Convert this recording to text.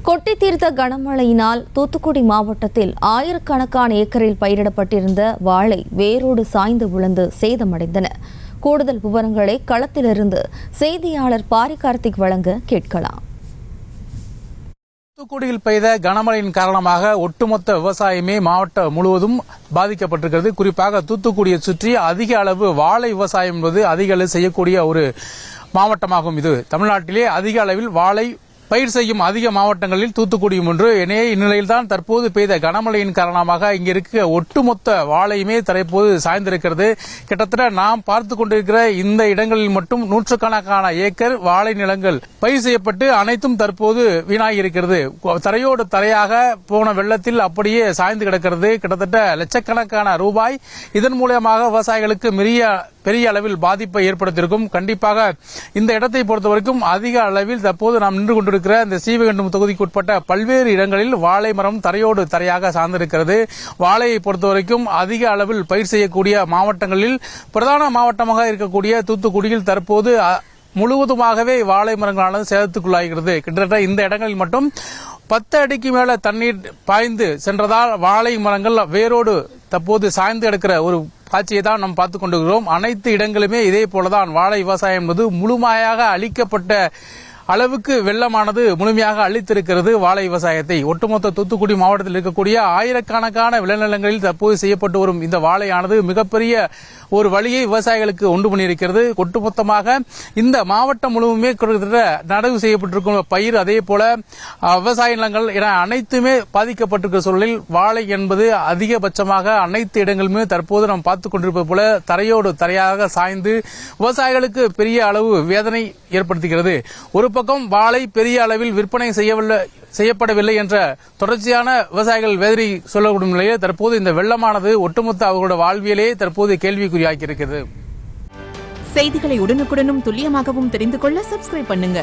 கொட்டி தீர்த்த கனமழையினால் தூத்துக்குடி மாவட்டத்தில் ஆயிரக்கணக்கான ஏக்கரில் பயிரிடப்பட்டிருந்த வாழை வேரோடு சாய்ந்து விழுந்து சேதமடைந்தன. கூடுதல் விவரங்களை களத்திலிருந்து செய்தியாளர் பாரி கார்த்திக் வழங்க கேட்கலாம். தூத்துக்குடியில் பெய்த கனமழையின் காரணமாக ஒட்டுமொத்த விவசாயமே மாவட்டம் முழுவதும் பாதிக்கப்பட்டிருக்கிறது. குறிப்பாக தூத்துக்குடியை சுற்றி அதிக அளவு வாழை விவசாயம் என்பது அதிக அளவு செய்யக்கூடிய ஒரு மாவட்டமாகும். இது தமிழ்நாட்டிலே அதிக அளவில் வாழை பயிர் செய்யும் அதிக மாவட்டங்களில் தூத்துக்குடியும் ஒன்று. எனவே இந்நிலையில்தான் தற்போது பெய்த கனமழையின் காரணமாக இங்க இருக்க ஒட்டுமொத்த வாழையுமே தற்போது சாய்ந்திருக்கிறது. கிட்டத்தட்ட நாம் பார்த்துக் கொண்டிருக்கிற இந்த இடங்களில் மட்டும் நூற்றுக்கணக்கான ஏக்கர் வாழை நிலங்கள் பயிர் செய்யப்பட்டு அனைத்தும் தற்போது வீணாகி இருக்கிறது. தரையோடு தரையாக போன வெள்ளத்தில் அப்படியே சாய்ந்து கிடக்கிறது. கிட்டத்தட்ட லட்சக்கணக்கான ரூபாய் இதன் மூலமாக விவசாயிகளுக்கு பெரிய அளவில் பாதிப்பை ஏற்படுத்தியிருக்கும். கண்டிப்பாக இந்த இடத்தை பொறுத்தவரைக்கும் அதிக அளவில் தற்போது நாம் நின்று கொண்டிருக்கிற இந்த சீவகண்டம் தொகுதிக்கு உட்பட்ட பல்வேறு இடங்களில் வாழை மரம் தரையோடு தரையாக சார்ந்திருக்கிறது. வாழையை பொறுத்தவரைக்கும் அதிக அளவில் பயிர் செய்யக்கூடிய மாவட்டங்களில் பிரதான மாவட்டமாக இருக்கக்கூடிய தூத்துக்குடியில் தற்போது முழுவதுமாகவே வாழை மரங்களானது சேதத்துக்குள்ளாகிறது. கிட்டத்தட்ட இந்த இடங்களில் மட்டும் 10 அடிக்கு மேல தண்ணீர் பாய்ந்து சென்றதால் வாழை மரங்கள் வேரோடு தற்போது சாய்ந்து கிடக்கிற ஒரு காட்சியை தான் நாம் பார்த்துக் கொண்டிருக்கிறோம். அனைத்து இடங்களுமே இதே போலதான் வாழை விவசாயம் என்பது முழுமையாக அழிக்கப்பட்ட அளவுக்கு வெள்ளமானது முழுமையாக அழித்திருக்கிறது வாழை விவசாயத்தை. ஒட்டுமொத்த தூத்துக்குடி மாவட்டத்தில் இருக்கக்கூடிய ஆயிரக்கணக்கான விளைநிலங்களில் தற்போது செய்யப்பட்டு வரும் இந்த வாழையானது மிகப்பெரிய ஒரு வழியை விவசாயிகளுக்கு உண்டு பண்ணியிருக்கிறது. ஒட்டுமொத்தமாக இந்த மாவட்டம் முழுவதுமே நடவு செய்யப்பட்டிருக்கும் பயிர், அதே போல விவசாய நிலங்கள் என அனைத்துமே பாதிக்கப்பட்டிருக்கிற சூழலில் வாழை என்பது அதிகபட்சமாக அனைத்து இடங்களுமே தற்போது நாம் பார்த்துக் கொண்டிருப்பது போல தரையோடு தரையாக சாய்ந்து விவசாயிகளுக்கு பெரிய அளவு வேதனை ஏற்படுத்துகிறது. ஒரு பக்கம் வாழை பெரிய அளவில் விற்பனை செய்யப்படவில்லை என்ற தொடர்ச்சியான விவசாயிகள் வேதனை சொல்லக்கூடிய நிலையில் தற்போது இந்த வெள்ளமானது ஒட்டுமொத்த அவர்களோட வாழ்வியலே தற்போது கேள்விக்குறியாக்கி இருக்கிறது. செய்திகளை உடனுக்குடனும் துல்லியமாகவும் தெரிந்து கொள்ள சப்ஸ்கிரைப் பண்ணுங்க.